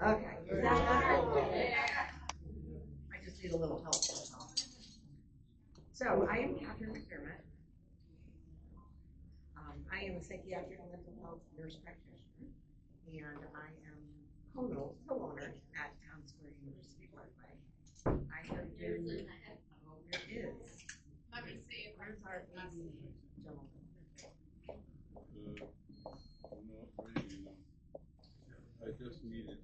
Okay, is that better? I just need a little help, that's all. So, I am Catherine McDermott. I am a psychiatric and mental health nurse practitioner, and I am co-owner at Town Square University Parkway. I have been, there is. Let me see. Where's our baby gentleman? I just need it.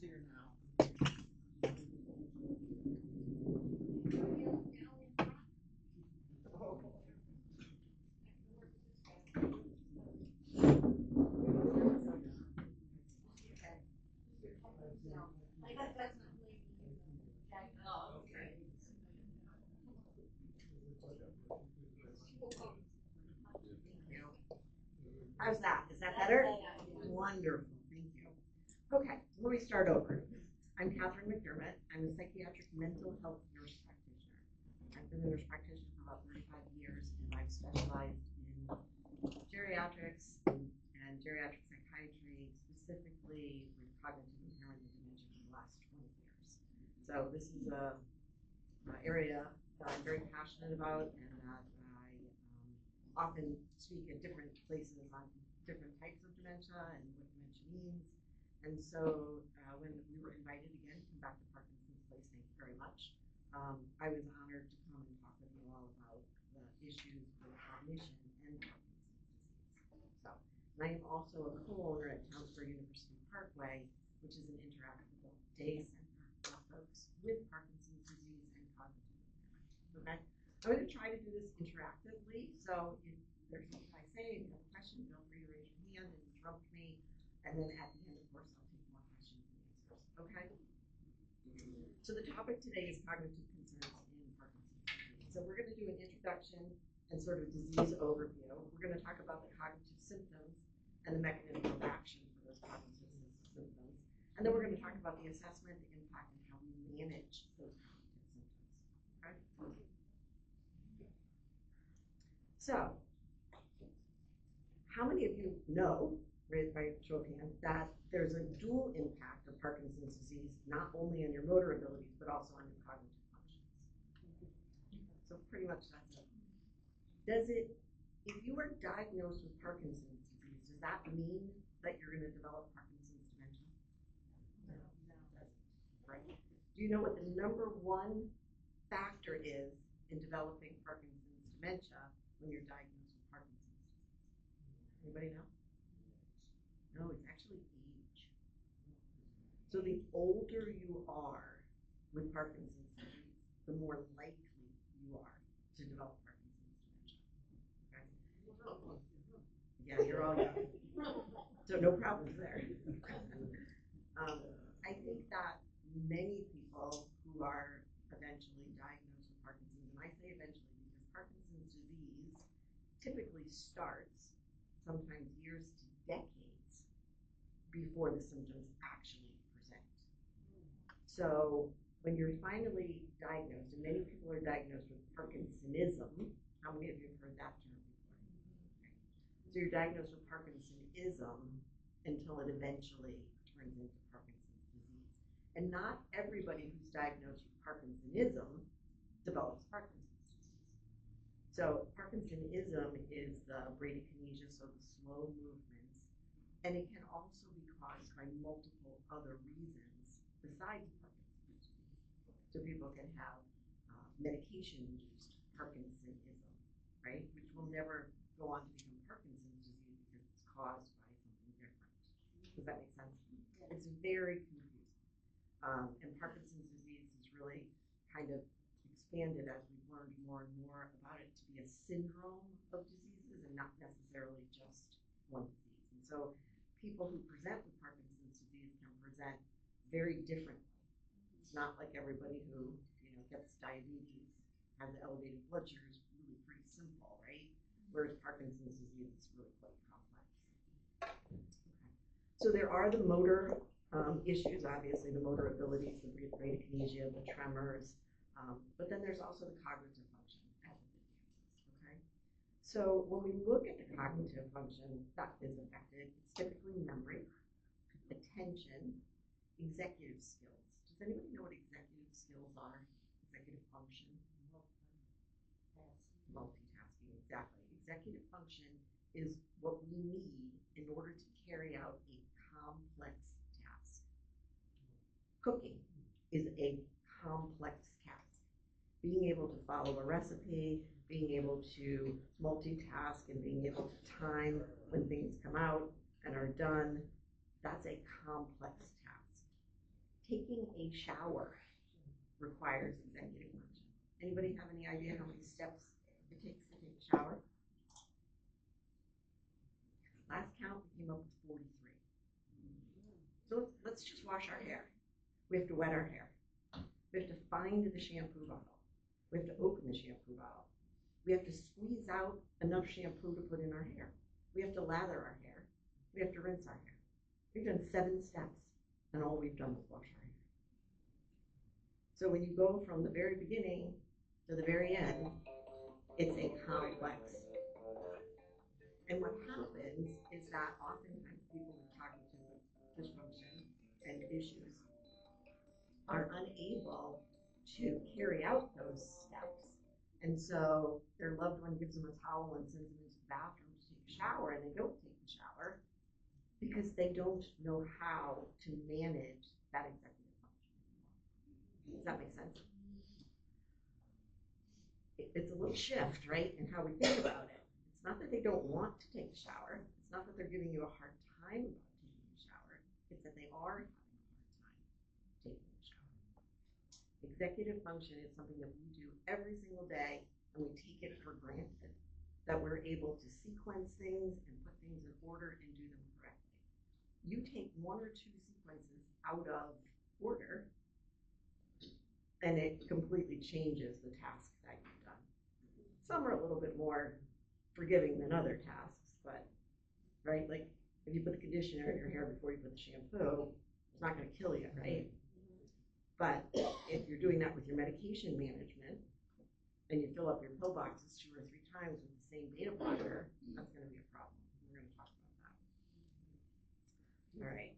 Here now. How's that? Is that better? Wonderful, thank you. Okay, let me start over. I'm Catherine McDermott. I'm a psychiatric mental health nurse practitioner. I've been a nurse practitioner for about 35 years, and I've specialized in geriatrics and geriatric psychiatry, specifically with cognitive impairment and dementia for the last 20 years. So this is a area that I'm very passionate about, and that I often speak at different places on different types of dementia and what dementia means. And so when we were invited again to come back to Parkinson's Place, thank you very much. I was honored to come and talk with you all about the issues with cognition and Parkinson's disease. So, and I am also a co-owner at Town Square University Parkway, which is an interactive adult day center for folks with Parkinson's disease and cognitive impairment. Okay, I'm going to try to do this interactively. So if there's something I say, if you have a question, feel free to raise your hand and interrupt me. And then at the end, of course, I'll take more questions and answers. Okay? So the topic today is cognitive concerns in Parkinson's disease. So we're going to do an introduction and sort of disease overview. We're going to talk about the cognitive symptoms and the mechanism of action for those cognitive symptoms. And then we're going to talk about the assessment, the impact, and how we manage those cognitive symptoms. Okay? So, how many of you know, raised by show of hands, that there's a dual impact of Parkinson's disease, not only on your motor abilities, but also on your cognitive functions? So pretty much that's it. Does it, if you are diagnosed with Parkinson's disease, does that mean that you're going to develop Parkinson's dementia? No, it doesn't, right? Do you know what the number one factor is in developing Parkinson's dementia when you're diagnosed with Parkinson's disease? Anybody know? No, it's actually age. So the older you are with Parkinson's disease, the more likely you are to develop Parkinson's dementia. Okay? Yeah, you're all young. So no problems there. I think that many people who are eventually diagnosed with Parkinson's, and I say eventually because Parkinson's disease typically starts sometimes years to decades before the symptoms actually present. So when you're finally diagnosed, and many people are diagnosed with Parkinsonism, how many of you have heard that term before? Okay. So you're diagnosed with Parkinsonism until it eventually turns into Parkinson's disease. And not everybody who's diagnosed with Parkinsonism develops Parkinson's disease. So Parkinsonism is the bradykinesia, so the slow movements, and it can also be caused by multiple other reasons besides Parkinson's disease. So people can have medication-induced Parkinsonism, right, which will never go on to become Parkinson's disease because it's caused by something different. Does that make sense? Yeah. It's very confusing. And Parkinson's disease is really kind of expanded as we've learned more and more about it to be a syndrome of diseases and not necessarily just one disease. And so people who present with Parkinson's disease can present very differently. It's not like everybody who gets diabetes, has elevated blood sugar is really pretty simple, right? Whereas Parkinson's disease is really quite complex. Okay. So there are the motor issues, obviously the motor abilities, the bradykinesia, the tremors, but then there's also the cognitive function as it advances, okay? So when we look at the cognitive function that is affected, it's typically memory, attention, executive skills. Does anybody know what executive skills are? Executive function? Multitasking, exactly. Executive function is what we need in order to carry out a complex task. Cooking is a complex task. Being able to follow a recipe, being able to multitask, and being able to time when things come out and are done, that's a complex task. Taking a shower requires executive function. Anybody have any idea how many steps it takes to take a shower? Last count, we came up with 43. So let's just wash our hair. We have to wet our hair. We have to find the shampoo bottle. We have to open the shampoo bottle. We have to squeeze out enough shampoo to put in our hair. We have to lather our hair. We have to rinse our hair. We've done 7 steps, and all we've done is wash our hair. So when you go from the very beginning to the very end, it's a complex. And what happens is that oftentimes people with cognitive dysfunction and issues are unable to carry out those steps. And so their loved one gives them a towel and sends them into the bathroom to take a shower, and they don't take the shower because they don't know how to manage that executive function anymore. Does that make sense? It's a little shift, right, in how we think about it. It's not that they don't want to take a shower. It's not that they're giving you a hard time about taking a shower. It's that they are having a hard time taking a shower. Executive function is something that we do every single day, and we take it for granted that we're able to sequence things and put things in order and do them correctly. You take 1 or 2 sequences out of order, and it completely changes the task that you've done. Some are a little bit more forgiving than other tasks, but, right, like if you put the conditioner in your hair before you put the shampoo, it's not going to kill you, right? But if you're doing that with your medication management and you fill up your pill boxes 2 or 3 times with the same beta blocker, that's going to be a problem. We're going to talk about that. All right,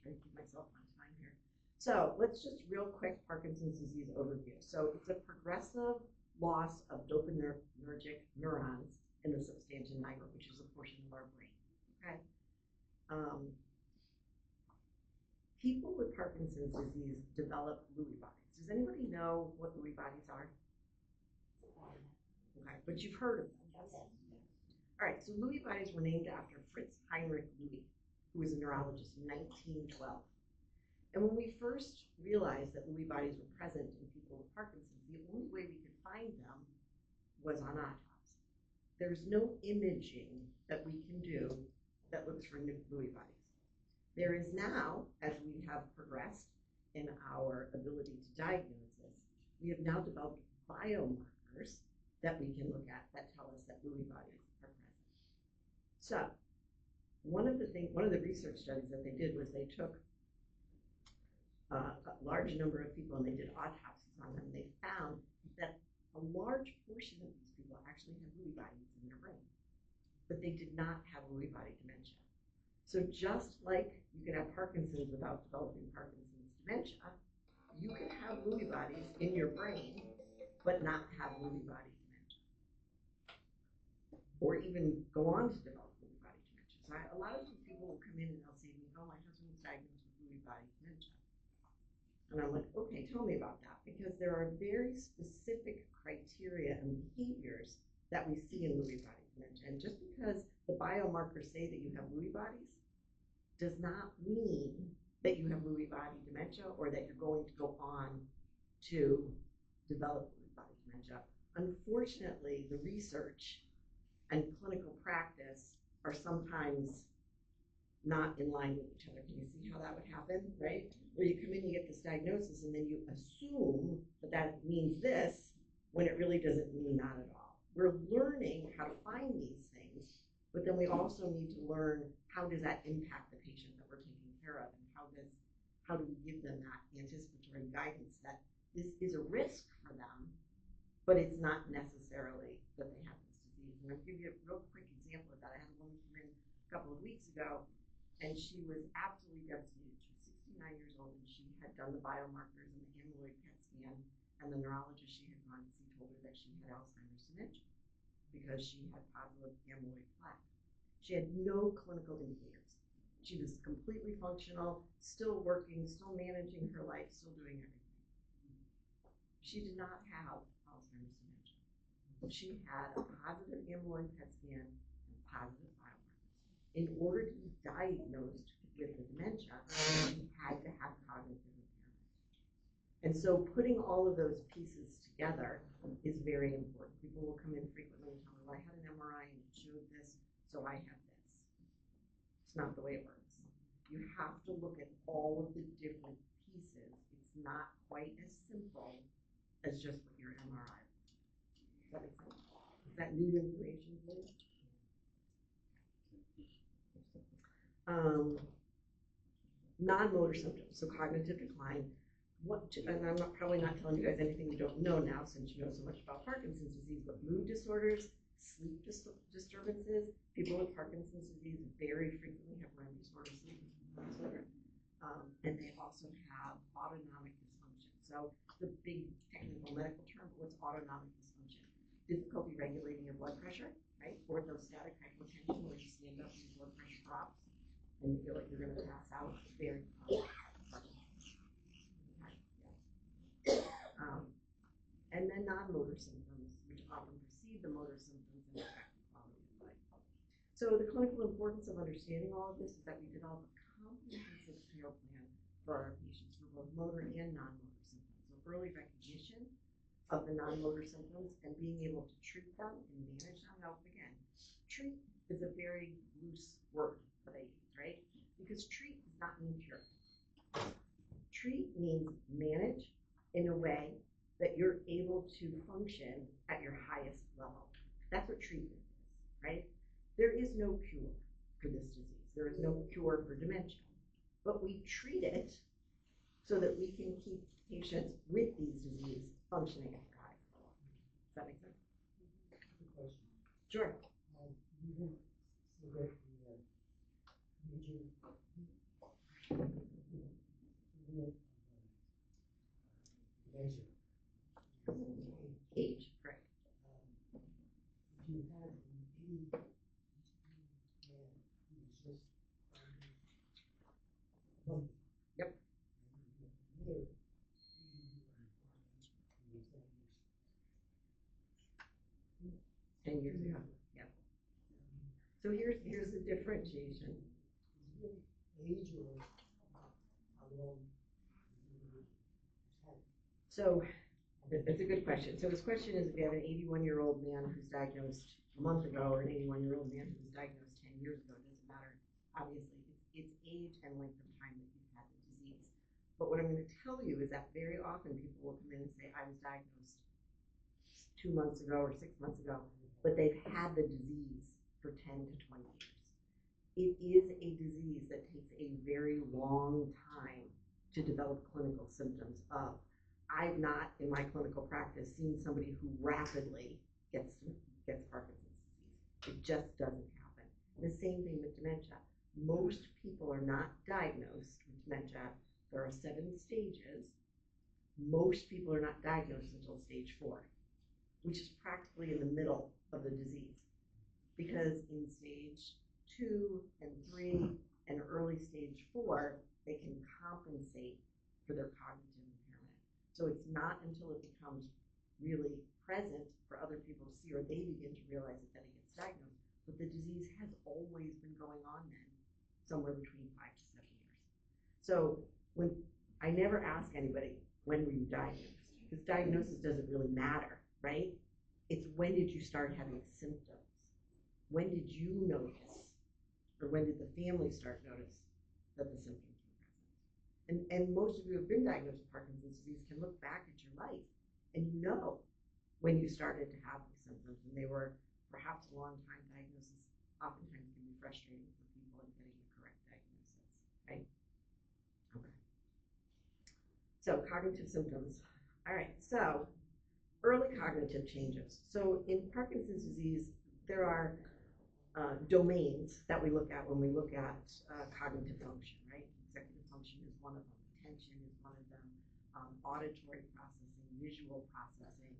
trying to keep myself on time here. So let's just real quick Parkinson's disease overview. So it's a progressive loss of dopaminergic neurons in the substantia nigra, which is a portion of our brain. Okay. People with Parkinson's disease develop Lewy bodies. Does anybody know what Lewy bodies are? Okay, but you've heard of them, yes? All right, so Lewy bodies were named after Fritz Heinrich Lewy, who was a neurologist in 1912. And when we first realized that Lewy bodies were present in people with Parkinson's, the only way we could find them was on autopsy. There's no imaging that we can do that looks for Lewy bodies. There is now, as we have progressed in our ability to diagnose this, we have now developed biomarkers that we can look at that tell us that Lewy bodies are present. So, one of the research studies that they did was they took a large number of people and they did autopsies on them. They found that a large portion of these people actually had Lewy bodies in their brain, but they did not have Lewy body dementia. So just like you can have Parkinson's without developing Parkinson's dementia, you can have Lewy bodies in your brain, but not have Lewy body dementia. Or even go on to develop Lewy body dementia. So a lot of people will come in and they'll say to me, oh, my husband was diagnosed with Lewy body dementia. And I'm like, okay, tell me about that. Because there are very specific criteria and behaviors that we see in Lewy body dementia. And just because the biomarkers say that you have Lewy bodies does not mean that you have Lewy body dementia or that you're going to go on to develop Lewy body dementia. Unfortunately, the research and clinical practice are sometimes not in line with each other. Can you see how that would happen, right? Where you come in, you get this diagnosis, and then you assume that that means this when it really doesn't mean not at all. We're learning how to find these things, but then we also need to learn how does that impact the patient that we're taking care of, and how do we give them that anticipatory guidance that this is a risk for them, but it's not necessarily that they have this disease. And And I'll give you a real quick example of that. I had a woman come in a couple of weeks ago, and she was absolutely devastated. She was 69 years old, and she had done the biomarkers and the amyloid PET scan, and the neurologist she had gone to see told her that she had Alzheimer's dementia because she had positive amyloid plaque. She had no clinical indicators. She was completely functional, still working, still managing her life, still doing everything. She did not have Alzheimer's dementia. She had a positive amyloid PET scan and positive biomarkers. In order to be diagnosed with the dementia, she had to have cognitive impairment. And so putting all of those pieces together is very important. People will come in frequently and tell me, well, I had an MRI and it showed this, so I have this. It's not the way it works. You have to look at all of the different pieces. It's not quite as simple as just what your MRI. Does that make sense? Is that new information for you? Non-motor symptoms, so cognitive decline. And I'm probably not telling you guys anything you don't know now since you know so much about Parkinson's disease, but mood disorders, sleep disturbances. People with Parkinson's disease very frequently have REM disorder, sleep disorder. And they also have autonomic dysfunction. So the big technical medical term, what's autonomic dysfunction? Difficulty regulating your blood pressure, right? Orthostatic hypotension, where you stand up and your blood pressure drops and you feel like you're going to pass out. Very common. And then non-motor symptoms, which often precede the motor symptoms and affect the quality of life. So the clinical importance of understanding all of this is that we develop a comprehensive care plan for our patients for both motor and non-motor symptoms. So early recognition of the non-motor symptoms and being able to treat them and manage them. Now, again, treat is a very loose word that I use, right? Because treat does not mean cure. Treat means manage in a way that you're able to function at your highest level. That's what treatment is, right? There is no cure for this disease. There is no cure for dementia. But we treat it so that we can keep patients with these diseases functioning at their highest level. Does that make sense? Question. Sure. You didn't select the major measure. Age, right. If you had an 80 man who was just healthy. Yep. And another 80 who was diagnosed 10 years ago. Yep. So here's the differentiation. Is it age or how long it's had? So that's a good question. So this question is if you have an 81-year-old man who's diagnosed a month ago or an 81-year-old man who was diagnosed 10 years ago, it doesn't matter. Obviously, it's age and length of time that you've had the disease. But what I'm going to tell you is that very often people will come in and say, I was diagnosed 2 months ago or 6 months ago, but they've had the disease for 10 to 20 years. It is a disease that takes a very long time to develop clinical symptoms of. I've not, in my clinical practice, seen somebody who rapidly gets Parkinson's disease. It just doesn't happen. The same thing with dementia. Most people are not diagnosed with dementia. There are 7 stages. Most people are not diagnosed until stage 4, which is practically in the middle of the disease. Because in stage 2 and 3 and early stage 4, they can compensate for their cognitive impairment. So it's not until it becomes really present for other people to see or they begin to realize it that it gets diagnosed. But the disease has always been going on then, somewhere between 5 to 7 years. So when I never ask anybody, when were you diagnosed? Because diagnosis doesn't really matter, right? It's when did you start having symptoms? When did you notice? Or when did the family start notice that the symptoms were present? And most of you who have been diagnosed with Parkinson's disease can look back at your life and you know when you started to have these symptoms, and they were perhaps a long time diagnosis. Oftentimes can be frustrating for people in getting the correct diagnosis, right? Okay. So cognitive symptoms. All right, so early cognitive changes. So in Parkinson's disease, there are domains that we look at when we look at cognitive function, right? Executive function is one of them. Attention is one of them. Auditory processing, visual processing,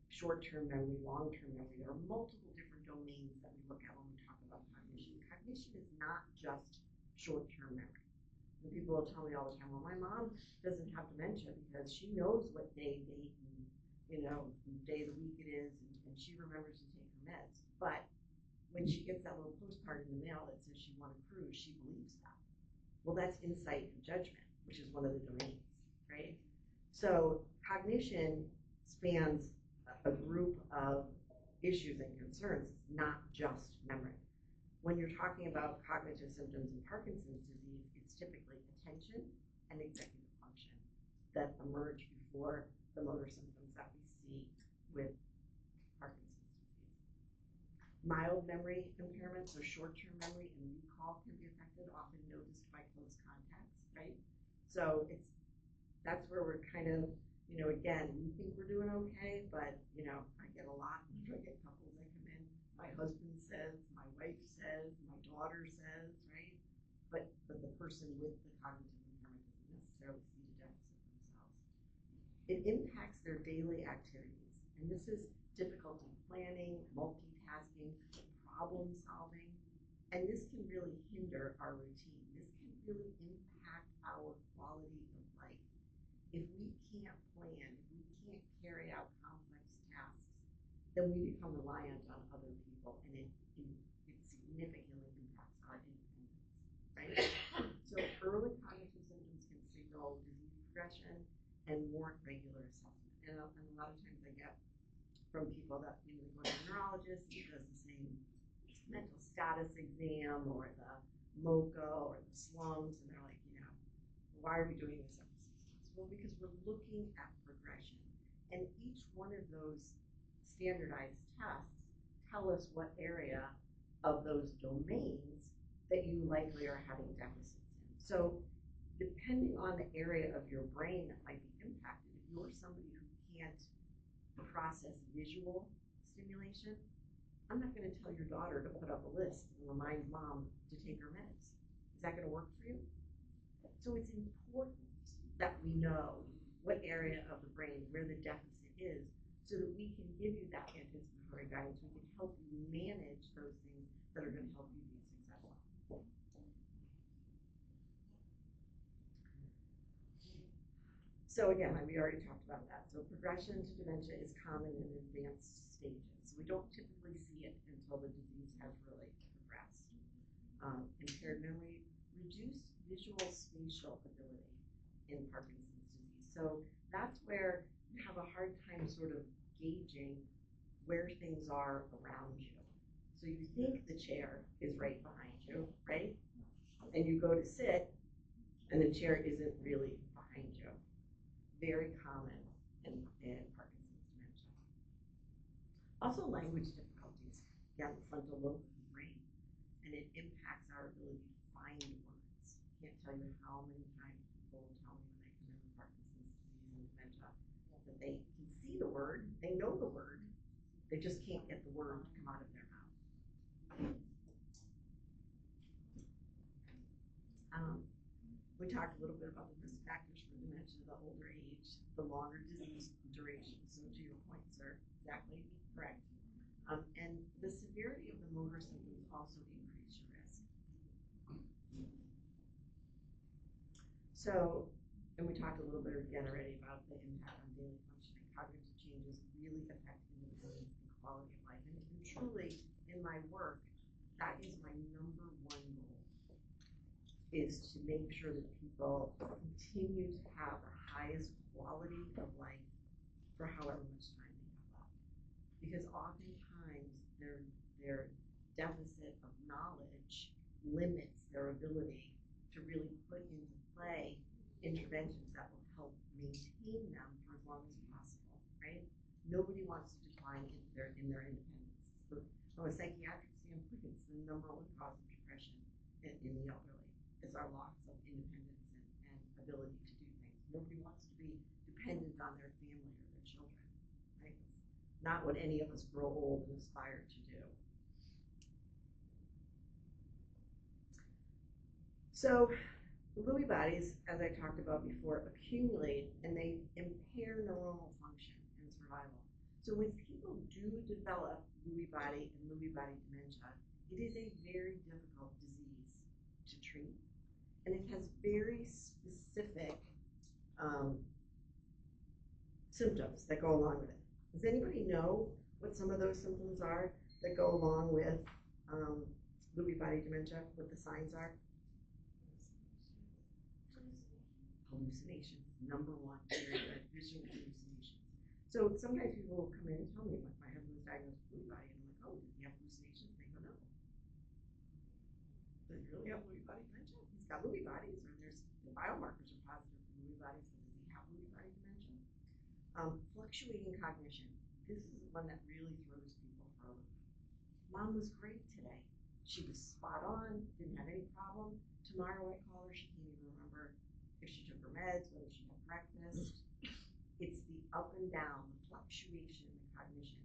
short-term memory, long-term memory. There are multiple different domains that we look at when we talk about cognition. Cognition is not just short-term memory. And people will tell me all the time, well, my mom doesn't have dementia because she knows what day, date, and, day of the week it is, and she remembers to take her meds. But when she gets that little postcard in the mail that says she won a cruise, she believes that. Well, that's insight and judgment, which is one of the domains, right? So cognition spans a group of issues and concerns. It's not just memory. When you're talking about cognitive symptoms in Parkinson's disease, it's typically attention and executive function that emerge before the motor symptoms that we see with Parkinson's disease. Mild memory impairments or short-term memory and recall can be affected, often noticed by close contacts, right? So that's where we're kind of, again, we think we're doing okay, but, I get a lot, I get couples that come in, my husband says, my wife says, my daughter says, right? But the person with the cognitive impairment doesn't necessarily see the deficit themselves. It impacts their daily activities, and this is difficulty planning, multitasking, problem solving, and this can really hinder our routine. This can really impact our quality of life. If we can't plan, if we can't carry out complex tasks, then we become reliant on other people, and it significantly impacts our independence, right? So early cognitive symptoms can signal disease progression and warrant regular assessment. And a lot of times I get from people that they go to a neurologist who does the same mental status exam or the MOCA or the slums, and they're like, why are we doing this every 6 months? Well, because we're looking at progression, and each one of those standardized tests tell us what area of those domains that you likely are having deficits in. So depending on the area of your brain that might be impacted, if you're somebody who can't process visual stimulation, I'm not going to tell your daughter to put up a list and remind mom to take her meds. Is that going to work for you? So it's important that we know what area of the brain, where the deficit is, so that we can give you that anticipatory guidance. We can help you manage those things that are going to help you be successful. So again, we already talked about that. So progression to dementia is common in advanced stages. So we don't typically see it until the disease has really progressed. Impaired memory, reduced visual spatial ability in Parkinson's disease. So that's where you have a hard time sort of gauging where things are around you. So you think the chair is right behind you, right? And you go to sit, and the chair isn't really behind you. Very common in Parkinson's dementia. Also language difficulties. Again, the frontal lobe of the brain, and it impacts our ability to find words. Can't tell you how many times people will tell me when they come in with Parkinson's disease and dementia that they can see the word, they know the word, they just can't get the word to come out of their mouth. We talked a little bit about the risk factors for dementia, the older age, the longer disease duration. So to your point, sir, exactly correct. And the severity of the motor symptoms also increase your risk. So, and we talked a little bit again already about the impact on daily functioning. Cognitive changes really affect independence and quality of life. And truly, in my work, that is my number one goal, is to make sure that people continue to have the highest quality of life for however much time they have left. Because oftentimes their deficit of knowledge limits their ability to really put into play interventions that will help maintain them for as long as possible, right? Nobody wants to decline in their independence. So from a psychiatric standpoint, it's the number one cause of depression in the elderly. Is our loss of independence and ability to do things. Nobody wants to be dependent on their family or their children, right? not what any of us grow old and aspire to do. So Lewy bodies, as I talked about before, accumulate and they impair neuronal function and survival. So when people do develop Lewy body and Lewy body dementia, it is a very difficult disease to treat, and it has very specific symptoms that go along with it. Does anybody know what some of those symptoms are that go along with Lewy body dementia, what the signs are? Hallucinations, number one, very good, visual hallucinations. So sometimes people will come in and tell me, like, my husband was diagnosed with Lewy body, and I'm like, oh, does he have hallucinations? They go, no. Does he really have Lewy body dementia? He's got Lewy bodies, or there's the biomarkers are positive for Lewy bodies, but does he have Lewy body dementia? Fluctuating cognition. This is one that really throws people for a loop. Mom was great today. She was spot on, didn't have any problem. Tomorrow I call her, she can't even remember if she took her meds, whether she had breakfast. It's the up and down, the fluctuation in the cognition,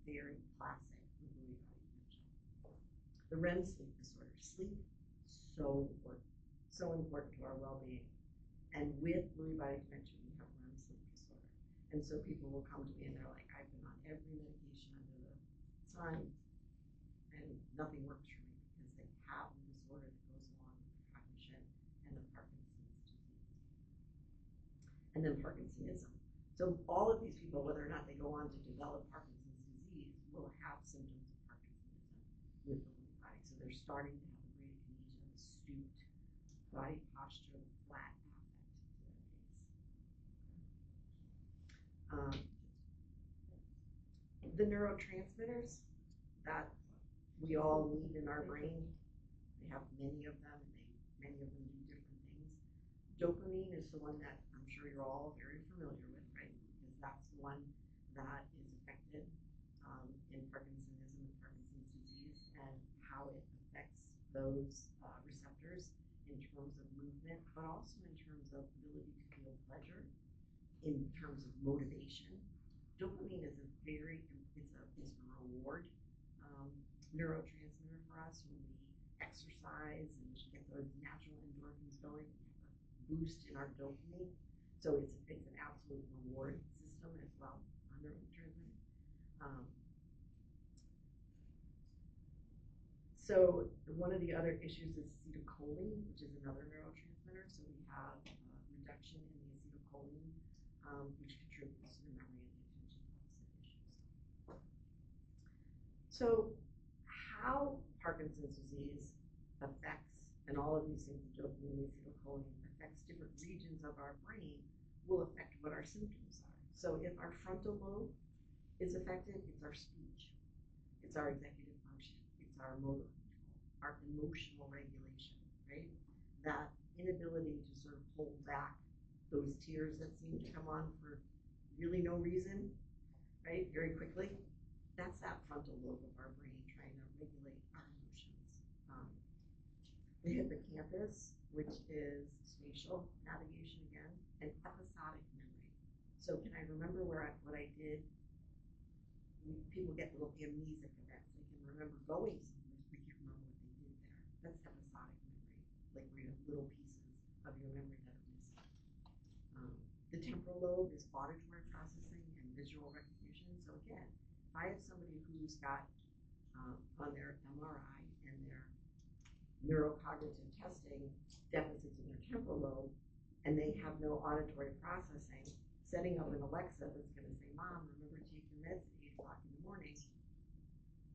very classic with Lewy body dementia. The REM sleep disorder. Sleep, so important to our well-being. And with Lewy body dementia, we have REM sleep disorder. And so people will come to me and they're like, I've been on every medication under the sun, and nothing works for me because they have the disorder that goes along with the cognition and the Parkinson's disease. And then Parkinsonism. So all of these people, whether or not they go on to develop Parkinson's disease, will have symptoms of Parkinsonism with the Lewy body. So they're starting to have the bradykinesia, the stooped body posture, the flat affect to their gaze. The neurotransmitters that we all need in our brain, they have many of them, and many of them do different things. Dopamine is the one that I'm sure you're all very familiar with, right? Because that's the one that is affected in Parkinsonism and Parkinson's disease, and how it affects those receptors in terms of movement, but also in terms of ability to feel pleasure, in terms of motivation. Dopamine is a reward neurotransmitter for us when we exercise and get those natural endorphins going. We have a boost in our dopamine. So it's an absolute reward system as well, a neurotransmitter. So one of the other issues is acetylcholine, which is another neurotransmitter. So we have reduction in the acetylcholine, which contributes to the memory and the attention deficit issues. So how Parkinson's disease affects, and all of these things, dopamine and acetylcholine, affects different regions of our brain will affect what our symptoms are. So if our frontal lobe is affected, it's our speech, it's our executive function, it's our motor control, our emotional regulation, right? That inability to sort of hold back those tears that seem to come on for really no reason, right? Very quickly. That's that frontal lobe of our brain trying to regulate our emotions. The hippocampus, which is spatial navigation again, and episodic memory. So can I remember what I did? People get little amnesic events. They can remember going somewhere, but can't remember what they did there. That's episodic memory, like where you have little pieces of your memory that are missing. The temporal lobe is auditory processing and visual recognition. So again, if I have somebody who's got on their MRI and their neurocognitive testing deficits in their temporal lobe, and they have no auditory processing, setting up an Alexa that's going to say, Mom, remember to take your meds at 8 o'clock in the morning,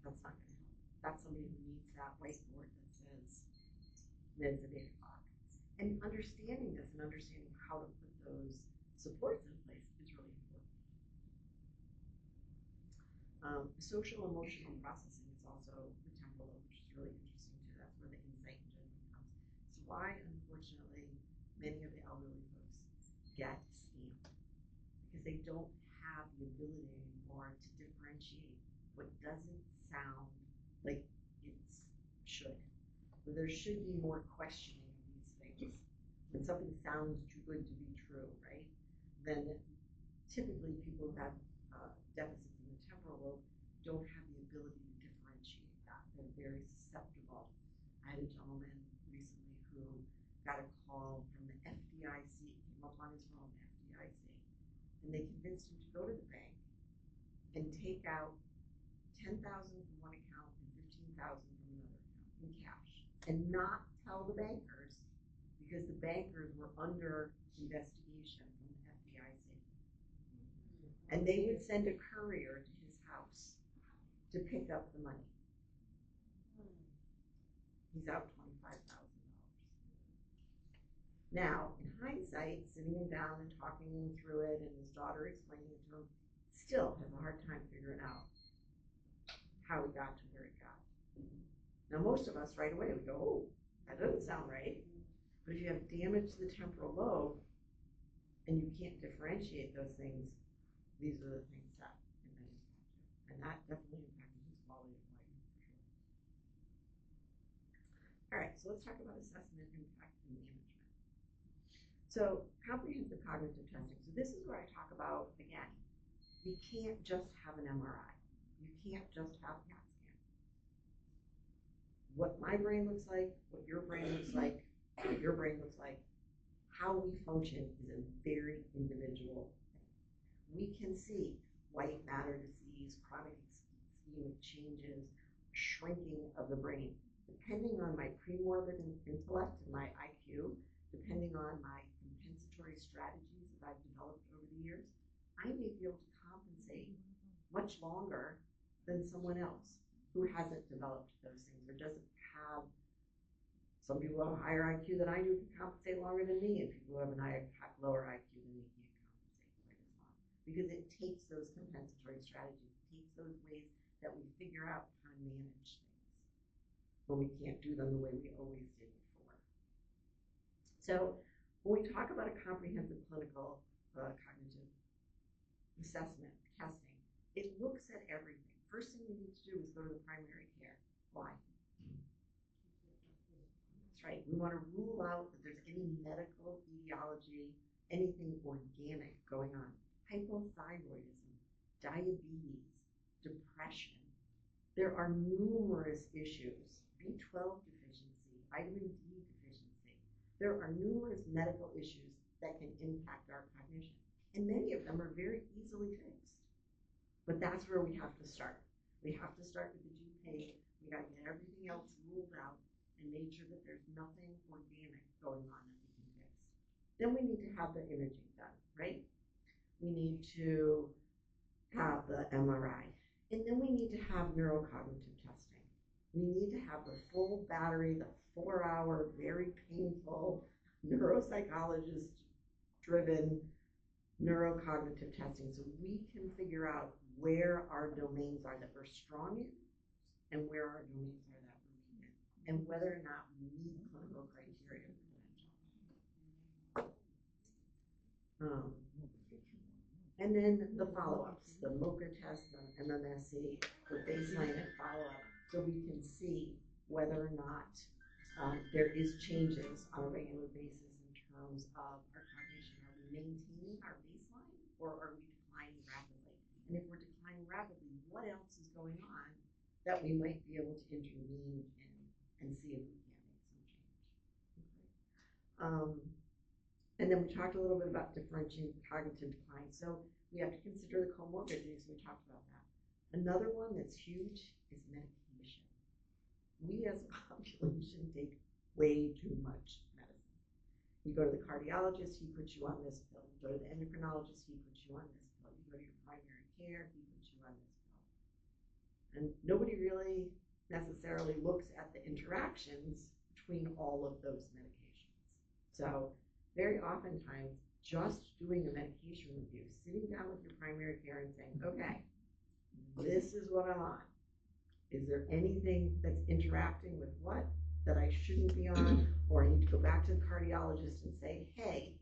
that's not going to help. That's somebody who needs that whiteboard that says meds at 8 o'clock. And understanding this and understanding how to put those supports in place is really important. Social emotional processing is also the temporal lobe, which is really interesting too. That's where the insight and judgment comes. It's why, unfortunately, many of the elderly folks get scammed, because they don't have the ability anymore to differentiate what doesn't sound like it should. So there should be more questioning of these things. When something sounds too good to be true, right? Then typically people who have deficits in the temporal don't have the ability to differentiate that. They're very susceptible. I had a gentleman recently who got a call from the FDIC, came up on his phone, FDIC, and they convinced him to go to the bank and take out $10,000 from one account and $15,000 from another account in cash, and not tell the bankers, because the bankers were under investigation from the FDIC. And they would send a courier to his house to pick up the money. He's out $25,000. Now, in hindsight, sitting him down and talking him through it, and his daughter explaining it to him, still have a hard time figuring out how he got to where he got. Now, most of us right away, we go, oh, that doesn't sound right. But if you have damage to the temporal lobe and you can't differentiate those things, these are the things that it may impact you. And that definitely impacted his quality of life, for sure. All right, so let's talk about assessment, impact, and management. So comprehensive cognitive testing. So this is where I talk about, again, you can't just have an MRI. You can't just have a CAT scan. What my brain looks like, what your brain looks like, what your brain looks like, how we function is a very individual thing. We can see white matter disease, chronic ischemic changes, shrinking of the brain, depending on my premorbid intellect and my IQ, depending on my compensatory strategies that I've developed over the years. I may be able to compensate much longer than someone else who hasn't developed those things or doesn't have. Some people have a higher IQ than I do can compensate longer than me, and people who have a lower IQ than me can't compensate quite as long. Because it takes those compensatory strategies, it takes those ways that we figure out how to manage things when we can't do them the way we always did before. So when we talk about a comprehensive clinical cognitive assessment, testing, it looks at everything. First thing we need to do is go to the primary care. Why? That's right. We want to rule out that there's any medical etiology, anything organic going on. Hypothyroidism, diabetes, depression. There are numerous issues. B12 deficiency, vitamin D deficiency. There are numerous medical issues that can impact our cognition. And many of them are very easily fixed. But that's where we have to start. We have to start with the GP. We got to get everything else ruled out and make sure that there's nothing organic going on that we can fix. Then we need to have the imaging done, right? We need to have the MRI. And then we need to have neurocognitive testing. We need to have the full battery, the 4-hour, very painful, neuropsychologist-driven neurocognitive testing so we can figure out where our domains are that we're strong in and where our domains are that we're weak in, and whether or not we meet clinical criteria for dementia. And then the follow-ups, the MoCA test, the MMSE, the baseline and follow-up, so we can see whether or not there is changes on a regular basis in terms of our cognition. Are we maintaining our baseline, or are we declining rapidly? And if we're declining rapidly, what else is going on that we might be able to intervene in and see if we can make some change? Okay. And then we talked a little bit about differentiating cognitive decline. So we have to consider the comorbidities. We talked about that. Another one that's huge is medication. We as a population take way too much medicine. You go to the cardiologist, he puts you on this pill. You go to the endocrinologist, he puts you on this pill. You go to your primary care, he puts you on this pill. And nobody really necessarily looks at the interactions between all of those medications. So very oftentimes, just doing a medication review, sitting down with your primary care and saying, okay, this is what I'm on. Is there anything that's interacting with what that I shouldn't be on? Or I need to go back to the cardiologist and say, hey,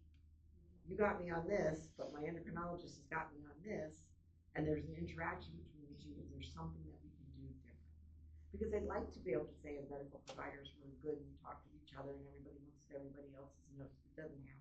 you got me on this, but my endocrinologist has got me on this, and there's an interaction between the two. Is there something that we can do different? Because I'd like to be able to say as medical providers, we're good and we talk to each other and everybody looks at everybody else's notes. It doesn't happen.